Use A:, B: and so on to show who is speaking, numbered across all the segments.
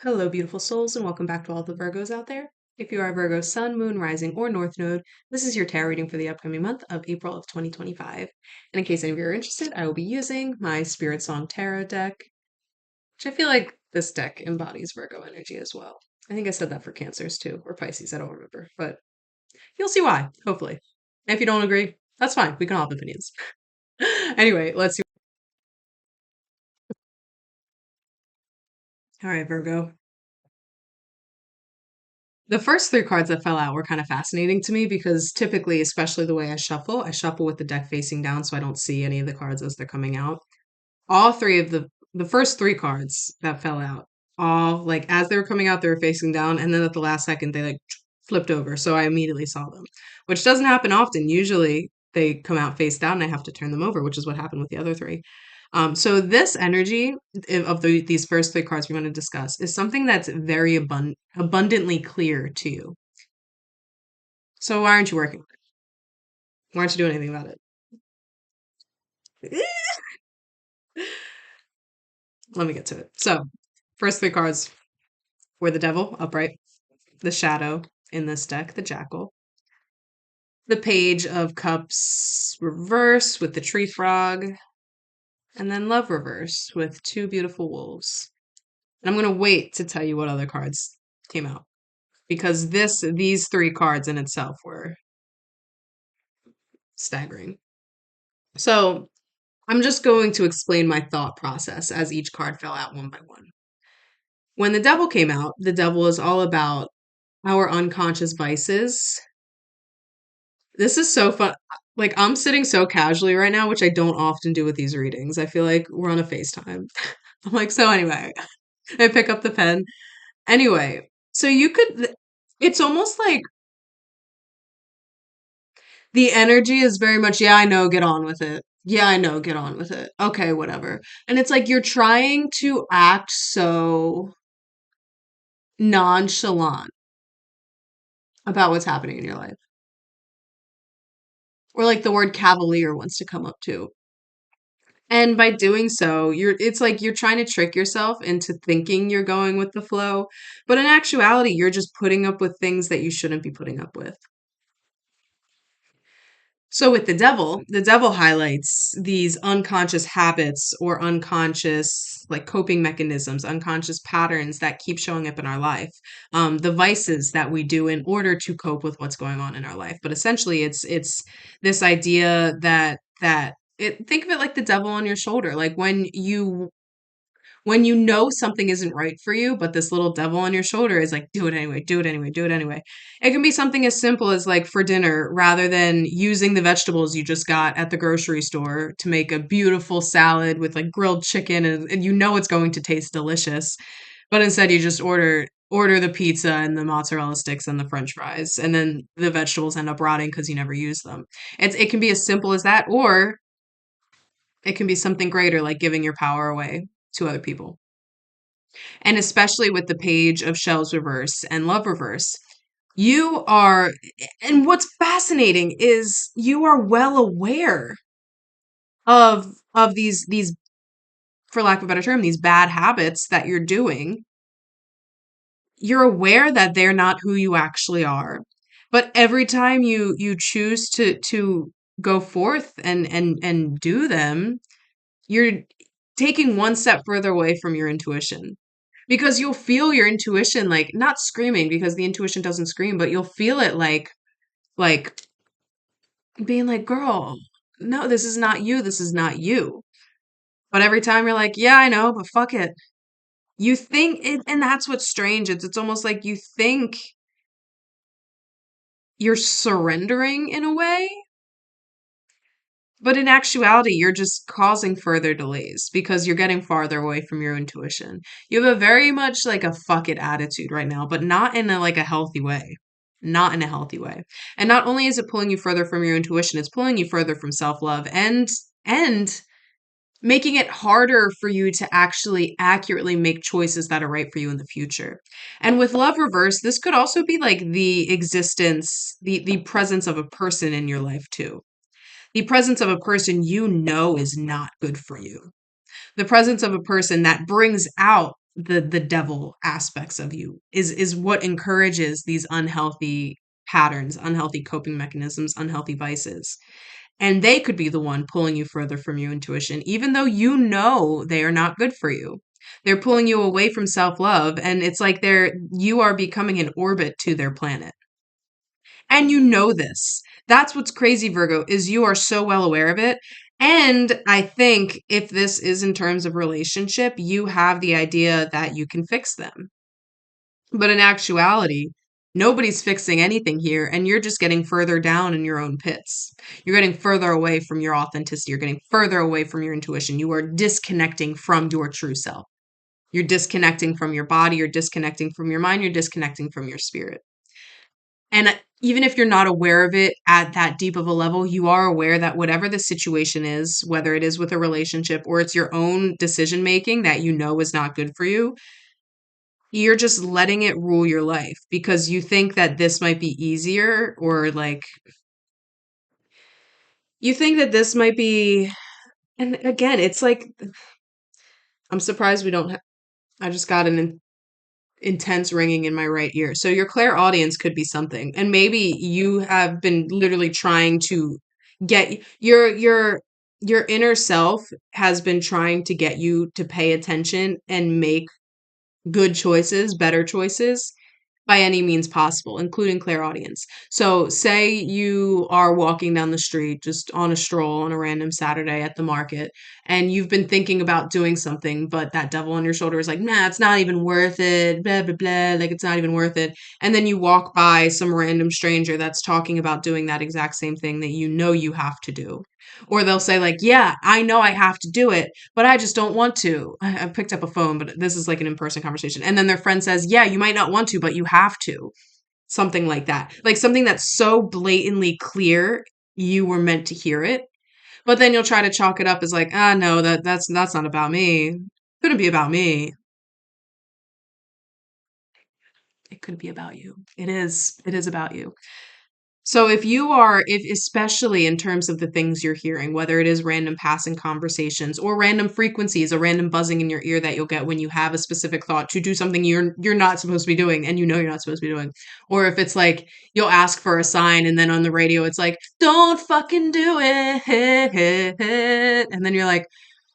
A: Hello, beautiful souls, and welcome back to all the Virgos out there. If you are a Virgo sun, moon, rising, or north node, this is your tarot reading for the upcoming month of April of 2025. And in case any of you are interested, I will be using my Spirit Song Tarot deck, which I feel like this deck embodies Virgo energy as well. I think I said that for Cancers too, or Pisces, I don't remember, but you'll see why, hopefully. And if you don't agree, that's fine. We can all have opinions. Anyway, let's see. All right, Virgo. The first three cards that fell out were kind of fascinating to me because typically, especially the way I shuffle with the deck facing down so I don't see any of the cards as they're coming out. All three of the first three cards that fell out, all like as they were coming out, they were facing down, and then at the last second they like flipped over. So I immediately saw them, which doesn't happen often. Usually they come out face down and I have to turn them over, which is what happened with the other three. So this energy of these first three cards we want to discuss is something that's very abundantly clear to you. So why aren't you working? Why aren't you doing anything about it? Let me get to it. So first three cards were the Devil upright, the Shadow in this deck, the Jackal, the Page of Cups reverse with the Tree Frog, and then Love reverse with two beautiful wolves. And I'm gonna wait to tell you what other cards came out because these three cards in itself were staggering. So I'm just going to explain my thought process as each card fell out one by one. When the Devil came out, the Devil is all about our unconscious vices. This is so fun. Like, I'm sitting so casually right now, which I don't often do with these readings. I feel like we're on a FaceTime. I'm like, so anyway, I pick up the pen. Anyway, so it's almost like the energy is very much, yeah, I know, get on with it. Yeah, I know, get on with it. Okay, whatever. And it's like you're trying to act so nonchalant about what's happening in your life. Or like the word cavalier wants to come up too. And by doing so, it's like you're trying to trick yourself into thinking you're going with the flow, but in actuality, you're just putting up with things that you shouldn't be putting up with. So with the devil highlights these unconscious habits or unconscious like coping mechanisms, unconscious patterns that keep showing up in our life. The vices that we do in order to cope with what's going on in our life. But essentially it's this idea think of it like the devil on your shoulder. Like when you know something isn't right for you, but this little devil on your shoulder is like, do it anyway, do it anyway, do it anyway. It can be something as simple as like for dinner, rather than using the vegetables you just got at the grocery store to make a beautiful salad with like grilled chicken and you know it's going to taste delicious, but instead you just order the pizza and the mozzarella sticks and the french fries and then the vegetables end up rotting because you never use them. It can be as simple as that, or it can be something greater like giving your power away to other people. And especially with the page of shells reverse and love reverse, you are, and what's fascinating is you are well aware of these, for lack of a better term, these bad habits that you're doing. You're aware that they're not who you actually are, but every time you choose to go forth and do them, you're taking one step further away from your intuition. Because you'll feel your intuition like not screaming because the intuition doesn't scream, but you'll feel it like being like, girl, no, this is not you. This is not you. But every time you're like, yeah, I know, but fuck it. You think it, and that's what's strange. It's almost like you think you're surrendering in a way, but in actuality, you're just causing further delays because you're getting farther away from your intuition. You have a very much like a fuck it attitude right now, but not in a like a healthy way. Not in a healthy way. And not only is it pulling you further from your intuition, it's pulling you further from self-love and making it harder for you to actually accurately make choices that are right for you in the future. And with love reverse, this could also be like the existence, the presence of a person in your life too, the presence of a person you know is not good for you. The presence of a person that brings out the devil aspects of you is what encourages these unhealthy patterns, unhealthy coping mechanisms, unhealthy vices. And they could be the one pulling you further from your intuition, even though you know they are not good for you. They're pulling you away from self-love, and it's like you are becoming an orbit to their planet. And you know this. That's what's crazy, Virgo, is you are so well aware of it. And I think if this is in terms of relationship, you have the idea that you can fix them. But in actuality, nobody's fixing anything here, and you're just getting further down in your own pits. You're getting further away from your authenticity. You're getting further away from your intuition. You are disconnecting from your true self. You're disconnecting from your body. You're disconnecting from your mind. You're disconnecting from your spirit. And even if you're not aware of it at that deep of a level, you are aware that whatever the situation is, whether it is with a relationship or it's your own decision making that you know is not good for you, you're just letting it rule your life because you think that this might be easier, or like you think that this might be. And again, it's like I'm surprised we don't I just got an intense ringing in my right ear. So your clairaudience could be something. And maybe you have been literally trying to get your inner self has been trying to get you to pay attention and make good choices, better choices by any means possible, including clairaudience. So, say you are walking down the street just on a stroll on a random Saturday at the market, and you've been thinking about doing something, but that devil on your shoulder is like, nah, it's not even worth it, blah, blah, blah, like it's not even worth it. And then you walk by some random stranger that's talking about doing that exact same thing that you know you have to do. Or they'll say, like, yeah, I know I have to do it, but I just don't want to. I picked up a phone, but this is like an in-person conversation. And then their friend says, yeah, you might not want to, but you have to. Something like that. Like something that's so blatantly clear you were meant to hear it. But then you'll try to chalk it up as like, ah, no, that's not about me. Couldn't be about me. It could be about you. It is. It is about you. So if especially in terms of the things you're hearing, whether it is random passing conversations or random frequencies, a random buzzing in your ear that you'll get when you have a specific thought to do something you're not supposed to be doing and you know you're not supposed to be doing. Or if it's like you'll ask for a sign and then on the radio it's like, don't fucking do it. And then you're like,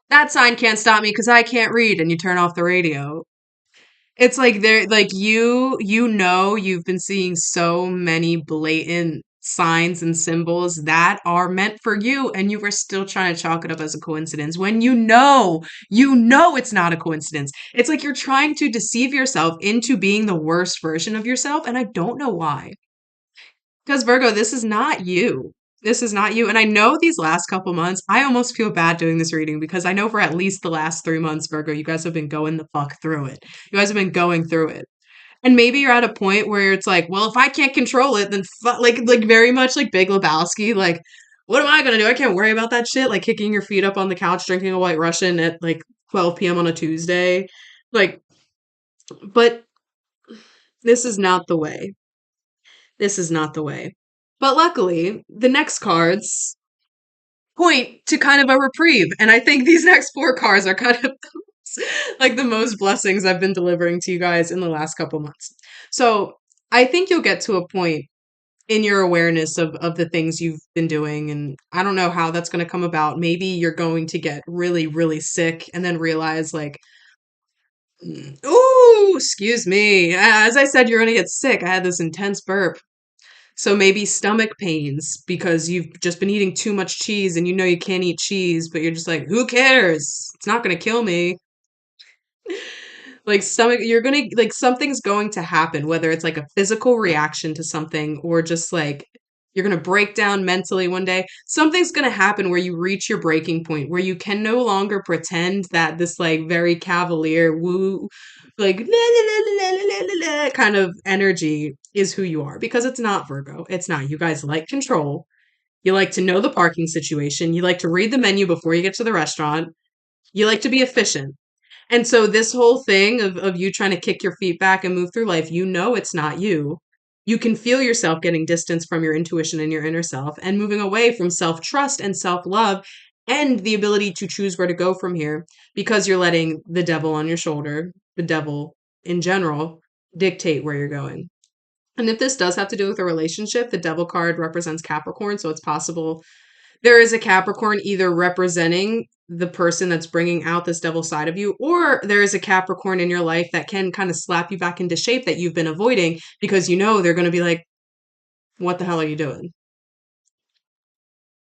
A: that sign can't stop me because I can't read, and you turn off the radio. It's like you know you've been seeing so many blatant signs and symbols that are meant for you, and you were still trying to chalk it up as a coincidence when you know it's not a coincidence. It's like you're trying to deceive yourself into being the worst version of yourself, and I don't know why. Because Virgo, this is not you. This is not you. And I know these last couple months, I almost feel bad doing this reading because I know for at least the last 3 months, Virgo, you guys have been going the fuck through it. You guys have been going through it. And maybe you're at a point where it's like, well, if I can't control it, then like very much like Big Lebowski, like, what am I gonna do? I can't worry about that shit. Like kicking your feet up on the couch, drinking a White Russian at like 12 p.m. on a Tuesday. Like, but this is not the way. This is not the way. But luckily, the next cards point to kind of a reprieve. And I think these next four cards are kind of like the most blessings I've been delivering to you guys in the last couple months. So I think you'll get to a point in your awareness of the things you've been doing. And I don't know how that's going to come about. Maybe you're going to get really, really sick and then realize, like, ooh, excuse me. As I said, you're going to get sick. I had this intense burp. So maybe stomach pains because you've just been eating too much cheese and you know you can't eat cheese, but you're just like, who cares? It's not going to kill me. Like stomach, you're going to, like, something's going to happen, whether it's like a physical reaction to something or just like you're going to break down mentally one day. Something's going to happen where you reach your breaking point, where you can no longer pretend that this like very cavalier woo, like la, la, la, la, la, la, la, kind of energy is who you are, because it's not, Virgo. It's not. You guys like control. You like to know the parking situation. You like to read the menu before you get to the restaurant. You like to be efficient. And so this whole thing of you trying to kick your feet back and move through life, you know it's not you. You can feel yourself getting distance from your intuition and your inner self and moving away from self-trust and self-love and the ability to choose where to go from here because you're letting the devil on your shoulder, the devil in general, dictate where you're going. And if this does have to do with a relationship, the devil card represents Capricorn, so it's possible there is a Capricorn either representing the person that's bringing out this devil side of you, or there is a Capricorn in your life that can kind of slap you back into shape that you've been avoiding because you know they're going to be like, what the hell are you doing?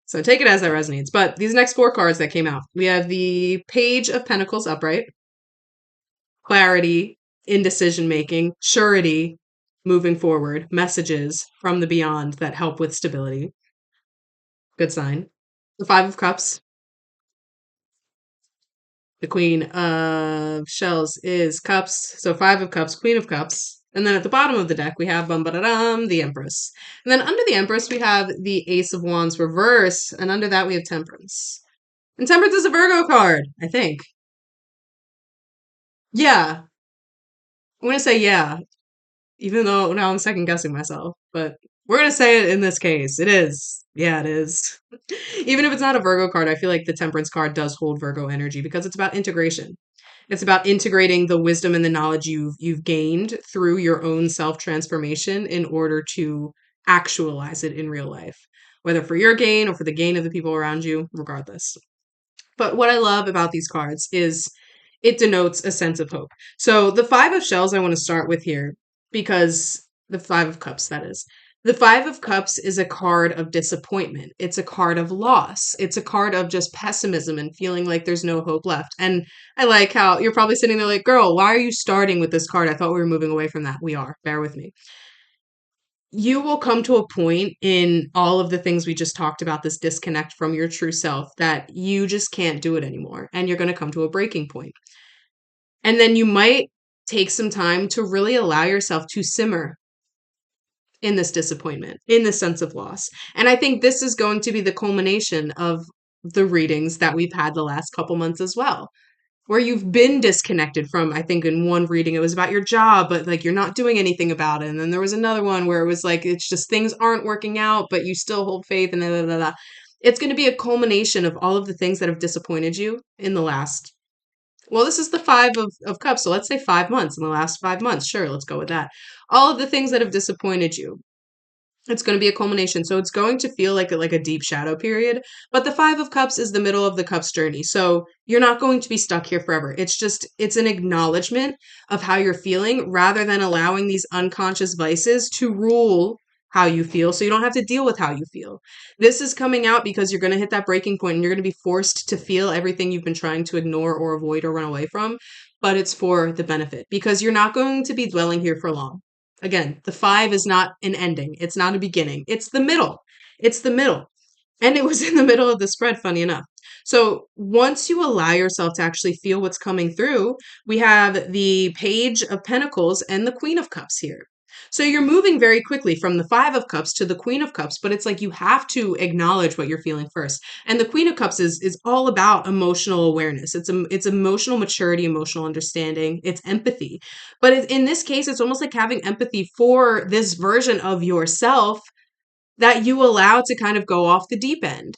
A: So take it as that resonates. But these next four cards that came out, we have the Page of Pentacles upright, clarity, indecision making, surety, moving forward, messages from the beyond that help with stability. Good sign. The Five of Cups, the Queen of Shells is Cups. So Five of Cups, Queen of Cups. And then at the bottom of the deck, we have the Empress. And then under the Empress, we have the Ace of Wands reverse. And under that, we have Temperance. And Temperance is a Virgo card, I think. Yeah. I'm going to say yeah, even though now I'm second guessing myself. But we're going to say it in this case. It is. Yeah, it is. Even if it's not a Virgo card, I feel like the Temperance card does hold Virgo energy because it's about integration. It's about integrating the wisdom and the knowledge you've gained through your own self-transformation in order to actualize it in real life, whether for your gain or for the gain of the people around you, regardless. But what I love about these cards is it denotes a sense of hope. So the Five of Shells I want to start with here because the Five of Cups, that is. The Five of Cups is a card of disappointment. It's a card of loss. It's a card of just pessimism and feeling like there's no hope left. And I like how you're probably sitting there like, girl, why are you starting with this card? I thought we were moving away from that. We are. Bear with me. You will come to a point in all of the things we just talked about, this disconnect from your true self, that you just can't do it anymore. And you're going to come to a breaking point. And then you might take some time to really allow yourself to simmer in this disappointment, in this sense of loss. And I think this is going to be the culmination of the readings that we've had the last couple months as well, where you've been disconnected from, I think in one reading it was about your job, but like you're not doing anything about it. And then there was another one where it was like, it's just things aren't working out, but you still hold faith and da, da, da, da. It's going to be a culmination of all of the things that have disappointed you in the last, well, this is the Five of Cups. So let's say 5 months, in the last 5 months. Sure, let's go with that. All of the things that have disappointed you, it's going to be a culmination. So it's going to feel like a deep shadow period. But the Five of Cups is the middle of the Cups journey. So you're not going to be stuck here forever. It's an acknowledgement of how you're feeling rather than allowing these unconscious vices to rule how you feel. So you don't have to deal with how you feel. This is coming out because you're going to hit that breaking point and you're going to be forced to feel everything you've been trying to ignore or avoid or run away from. But it's for the benefit because you're not going to be dwelling here for long. Again, the five is not an ending. It's not a beginning. It's the middle. It's the middle. And it was in the middle of the spread, funny enough. So once you allow yourself to actually feel what's coming through, we have the Page of Pentacles and the Queen of Cups here. So you're moving very quickly from the Five of Cups to the Queen of Cups, but it's like you have to acknowledge what you're feeling first. And the Queen of Cups is all about emotional awareness. It's emotional maturity, emotional understanding. It's empathy. But in this case, it's almost like having empathy for this version of yourself that you allow to kind of go off the deep end.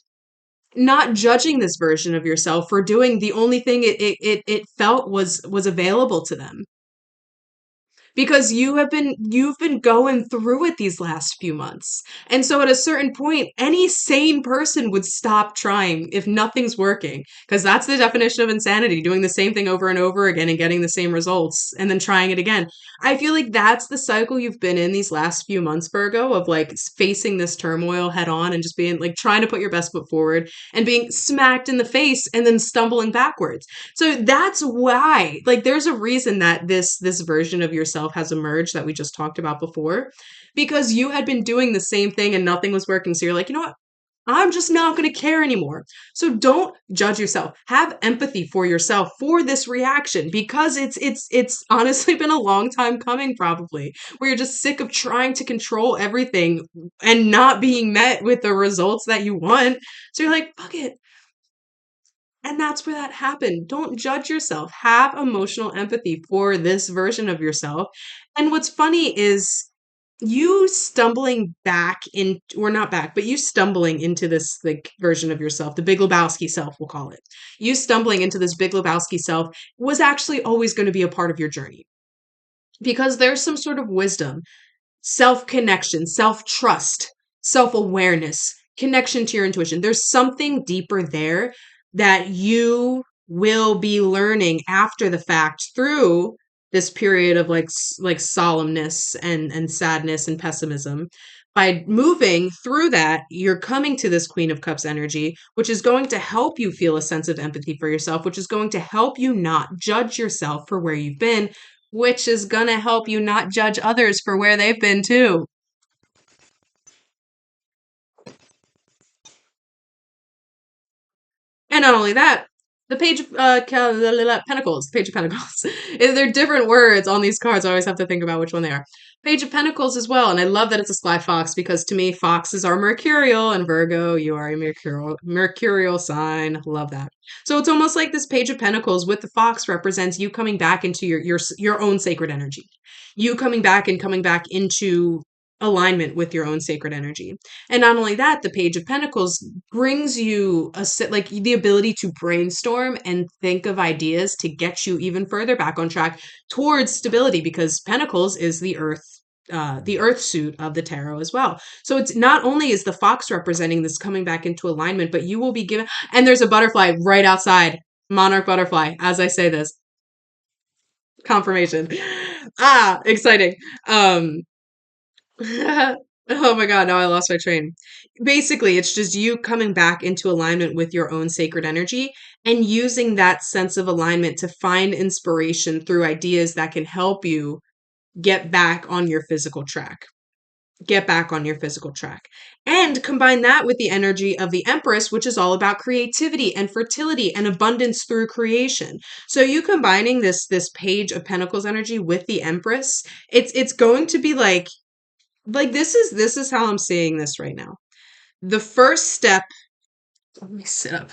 A: Not judging this version of yourself for doing the only thing it felt was available to them, because you've been going through it these last few months. And so at a certain point, any sane person would stop trying if nothing's working, because that's the definition of insanity, doing the same thing over and over again and getting the same results and then trying it again. I feel like that's the cycle you've been in these last few months, Virgo, of like facing this turmoil head on and just being like trying to put your best foot forward and being smacked in the face and then stumbling backwards. So that's why, like, there's a reason that this version of yourself has emerged that we just talked about before, because you had been doing the same thing and nothing was working. So you're like, you know what? I'm just not going to care anymore. So don't judge yourself. Have empathy for yourself for this reaction, because it's honestly been a long time coming, probably, where you're just sick of trying to control everything and not being met with the results that you want. So you're like, fuck it. And that's where that happened. Don't judge yourself. Have emotional empathy for this version of yourself. And what's funny is you stumbling back in, or not back, but you stumbling into this like version of yourself, the Big Lebowski self, we'll call it. You stumbling into this Big Lebowski self was actually always going to be a part of your journey because there's some sort of wisdom, self connection, self trust, self awareness, connection to your intuition. There's something deeper there that you will be learning after the fact through this period of like solemnness and sadness and pessimism. By moving through that, you're coming to this Queen of Cups energy, which is going to help you feel a sense of empathy for yourself, which is going to help you not judge yourself for where you've been, which is going to help you not judge others for where they've been too. And not only that, the page of Pentacles, the Page of Pentacles. They're different words on these cards. I always have to think about which one they are. Page of Pentacles as well. And I love that it's a sky fox because to me, foxes are mercurial, and Virgo, you are a mercurial sign. Love that. So it's almost like this Page of Pentacles with the fox represents you coming back into your own sacred energy. You coming back into alignment with your own sacred energy. And not only that, the Page of Pentacles brings you like the ability to brainstorm and think of ideas to get you even further back on track towards stability, because Pentacles is the earth suit of the tarot as well. So it's not only is the fox representing this coming back into alignment, but you will be given, and there's a butterfly right outside, monarch butterfly, as I say this, confirmation. Exciting. Um, oh my God, now I lost my train. Basically, it's just you coming back into alignment with your own sacred energy and using that sense of alignment to find inspiration through ideas that can help you get back on your physical track. Get back on your physical track. And combine that with the energy of the Empress, which is all about creativity and fertility and abundance through creation. So you combining this Page of Pentacles energy with the Empress, it's going to be like this is how I'm seeing this right now. The first step, let me sit up.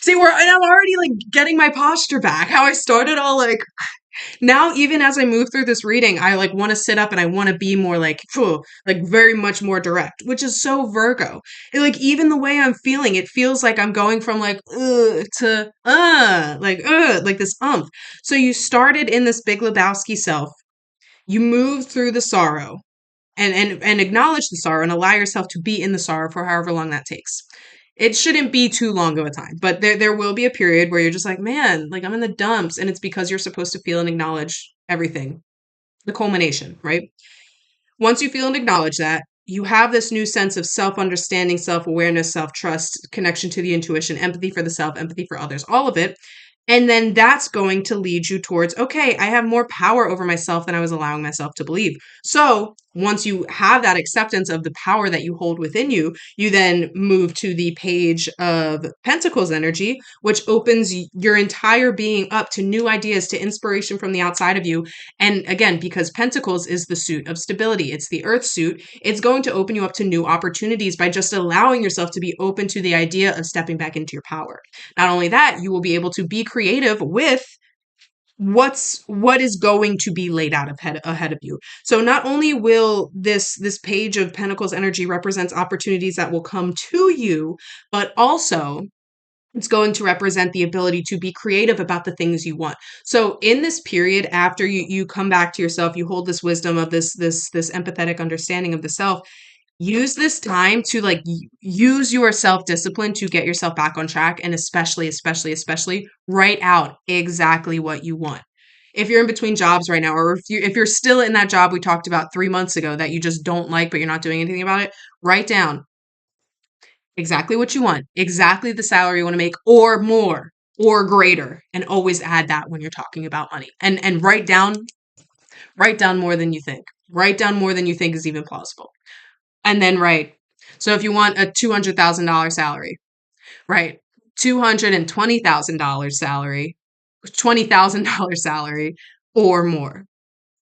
A: See, where and I'm already like getting my posture back. How I started all like now, even as I move through this reading, I like want to sit up and I want to be more like, phew, like very much more direct, which is so Virgo. Like even the way I'm feeling, it feels like I'm going from like to like this umph. So you started in this Big Lebowski self. You moved through the sorrow and acknowledge the sorrow and allow yourself to be in the sorrow for however long that takes. It shouldn't be too long of a time, but there will be a period where you're just like, man, like I'm in the dumps, and it's because you're supposed to feel and acknowledge everything, the culmination, right? Once you feel and acknowledge that, you have this new sense of self understanding, self awareness, self trust, connection to the intuition, empathy for the self, empathy for others, all of it. And then that's going to lead you towards, okay, I have more power over myself than I was allowing myself to believe. So once you have that acceptance of the power that you hold within you, you then move to the Page of Pentacles energy, which opens your entire being up to new ideas, to inspiration from the outside of you. And again, because Pentacles is the suit of stability, it's the earth suit, it's going to open you up to new opportunities by just allowing yourself to be open to the idea of stepping back into your power. Not only that, you will be able to be creative with what is going to be laid out ahead of you. So not only will this Page of Pentacles energy represents opportunities that will come to you, but also it's going to represent the ability to be creative about the things you want. So in this period, after you come back to yourself, you hold this wisdom of this empathetic understanding of the self. Use this time to like use your self-discipline to get yourself back on track, and especially write out exactly what you want. If you're in between jobs right now, or if you're still in that job we talked about 3 months ago that you just don't like but you're not doing anything about it, write down exactly what you want, exactly the salary you want to make, or more, or greater, and always add that when you're talking about money. And write down more than you think. Write down more than you think is even plausible. And then write. So if you want a $200,000 salary, right? $220,000 salary, $20,000 salary, or more.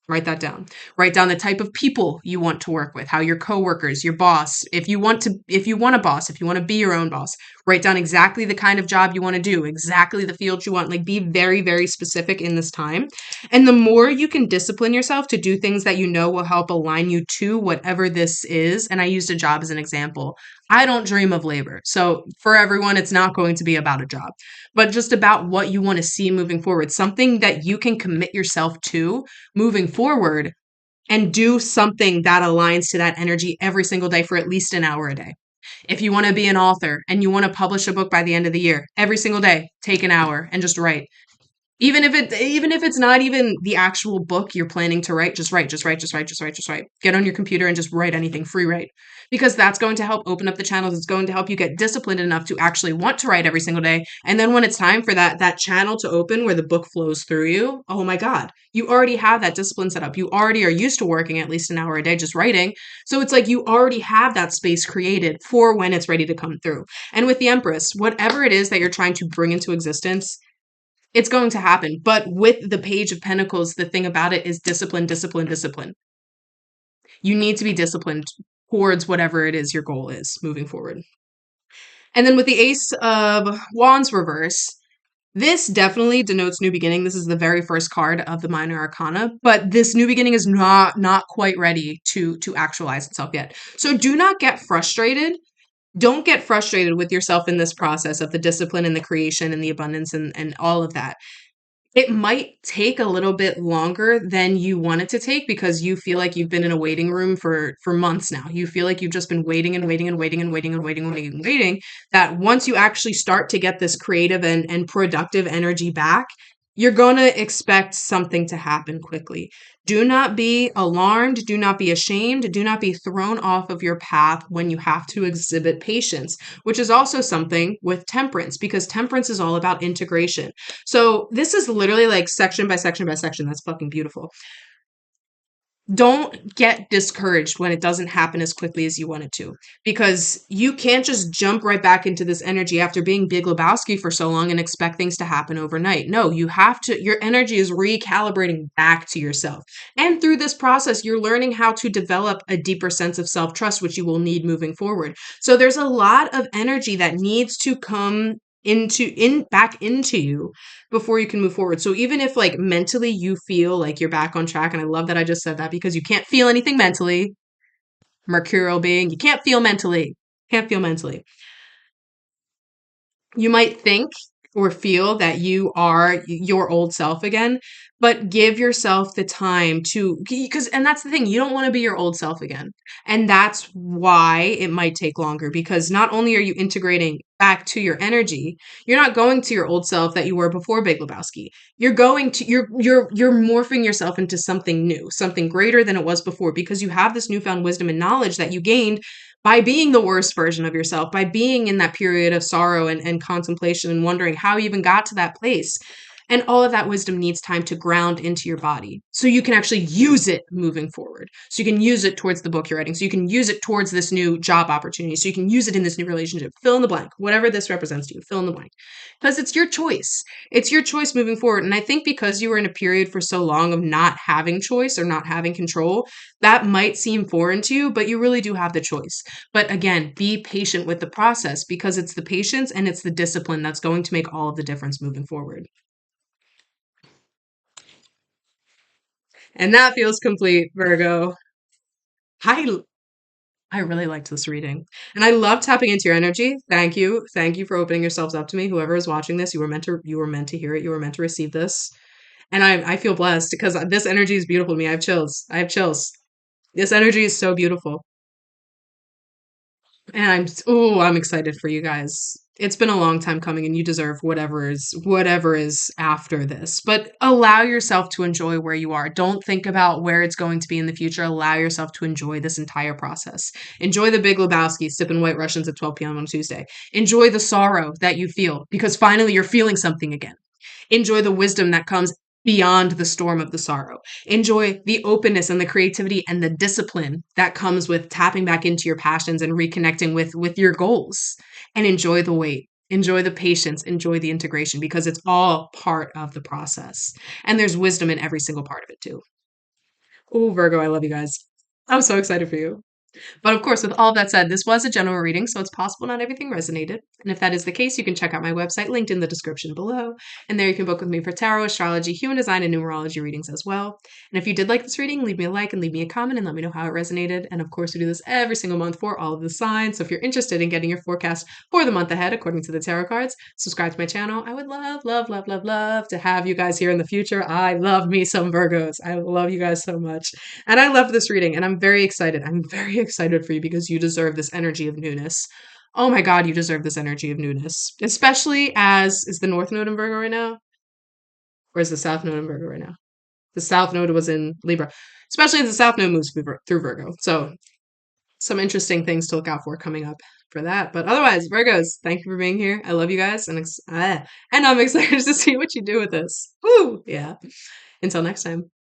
A: Write that down. Write down the type of people you want to work with, how your coworkers, your boss, if you want a boss, if you want to be your own boss, write down exactly the kind of job you want to do, exactly the field you want. Like be very, very specific in this time. And the more you can discipline yourself to do things that you know will help align you to whatever this is. And I used a job as an example. I don't dream of labor. So for everyone, it's not going to be about a job, but just about what you want to see moving forward, something that you can commit yourself to moving forward and do something that aligns to that energy every single day for at least an hour a day. If you want to be an author and you want to publish a book by the end of the year, every single day, take an hour and just write. Even if it's not even the actual book you're planning to write, just write, just write, just write, just write, just write. Get on your computer and just write anything, free write. Because that's going to help open up the channels. It's going to help you get disciplined enough to actually want to write every single day. And then when it's time for that channel to open where the book flows through you, oh my God, you already have that discipline set up. You already are used to working at least an hour a day just writing. So it's like you already have that space created for when it's ready to come through. And with the Empress, whatever it is that you're trying to bring into existence, it's going to happen. But with the Page of Pentacles, the thing about it is discipline, discipline, discipline. You need to be disciplined towards whatever it is your goal is moving forward. And then with the Ace of Wands reverse, this definitely denotes new beginning. This is the very first card of the minor arcana, but this new beginning is not quite ready to actualize itself yet. So do not get frustrated. Don't get frustrated with yourself in this process of the discipline and the creation and the abundance and all of that. It might take a little bit longer than you want it to take because you feel like you've been in a waiting room for months now. You feel like you've just been waiting and waiting and waiting and waiting and waiting and waiting and waiting. That once you actually start to get this creative and productive energy back, you're going to expect something to happen quickly. Do not be alarmed. Do not be ashamed. Do not be thrown off of your path when you have to exhibit patience, which is also something with temperance because temperance is all about integration. So this is literally like section by section by section. That's fucking beautiful. Don't get discouraged when it doesn't happen as quickly as you want it to, because you can't just jump right back into this energy after being Big Lebowski for so long and expect things to happen overnight. No, you have to, your energy is recalibrating back to yourself. And through this process, you're learning how to develop a deeper sense of self-trust, which you will need moving forward. So there's a lot of energy that needs to come back into you before you can move forward. So even if like mentally you feel like you're back on track, and I love that I just said that because you can't feel anything mentally, mercurial being, you can't feel mentally. Can't feel mentally. You might think or feel that you are your old self again, but give yourself the time to, because, and that's the thing, you don't want to be your old self again. And that's why it might take longer because not only are you integrating back to your energy, you're not going to your old self that you were before Big Lebowski. You're going to, you're morphing yourself into something new, something greater than it was before because you have this newfound wisdom and knowledge that you gained by being the worst version of yourself, by being in that period of sorrow and contemplation and wondering how you even got to that place. And all of that wisdom needs time to ground into your body so you can actually use it moving forward. So you can use it towards the book you're writing. So you can use it towards this new job opportunity. So you can use it in this new relationship. Fill in the blank, whatever this represents to you, fill in the blank. Because it's your choice. It's your choice moving forward. And I think because you were in a period for so long of not having choice or not having control, that might seem foreign to you, but you really do have the choice. But again, be patient with the process because it's the patience and it's the discipline that's going to make all of the difference moving forward. And that feels complete, Virgo. I I really liked this reading. And I love tapping into your energy. Thank you. Thank you for opening yourselves up to me. Whoever is watching this, you were meant to hear it. You were meant to receive this. And I feel blessed because this energy is beautiful to me. I have chills. I have chills. This energy is so beautiful. And I'm excited for you guys. It's been a long time coming and you deserve whatever is after this. But allow yourself to enjoy where you are. Don't think about where it's going to be in the future. Allow yourself to enjoy this entire process. Enjoy the Big Lebowski, sipping White Russians at 12 p.m. on Tuesday. Enjoy the sorrow that you feel because finally you're feeling something again. Enjoy the wisdom that comes beyond the storm of the sorrow. Enjoy the openness and the creativity and the discipline that comes with tapping back into your passions and reconnecting with your goals. And enjoy the wait. Enjoy the patience, enjoy the integration because it's all part of the process. And there's wisdom in every single part of it too. Oh, Virgo, I love you guys. I'm so excited for you. But of course, with all of that said, this was a general reading, so it's possible not everything resonated. And if that is the case, you can check out my website linked in the description below. And there you can book with me for tarot, astrology, human design, and numerology readings as well. And if you did like this reading, leave me a like and leave me a comment and let me know how it resonated. And of course, we do this every single month for all of the signs. So if you're interested in getting your forecast for the month ahead according to the tarot cards, subscribe to my channel. I would love, love, love, love, love to have you guys here in the future. I love me some Virgos. I love you guys so much. And I love this reading, and I'm very excited. I'm very excited for you because you deserve this energy of newness. Oh my God, you deserve this energy of newness. Especially as, is the North Node in Virgo right now? Or is the South Node in Virgo right now? The South Node was in Libra. Especially as the South Node moves through Virgo. So, some interesting things to look out for coming up for that. But otherwise, Virgos, thank you for being here. I love you guys, and and I'm excited to see what you do with this. Woo! Yeah. Until next time.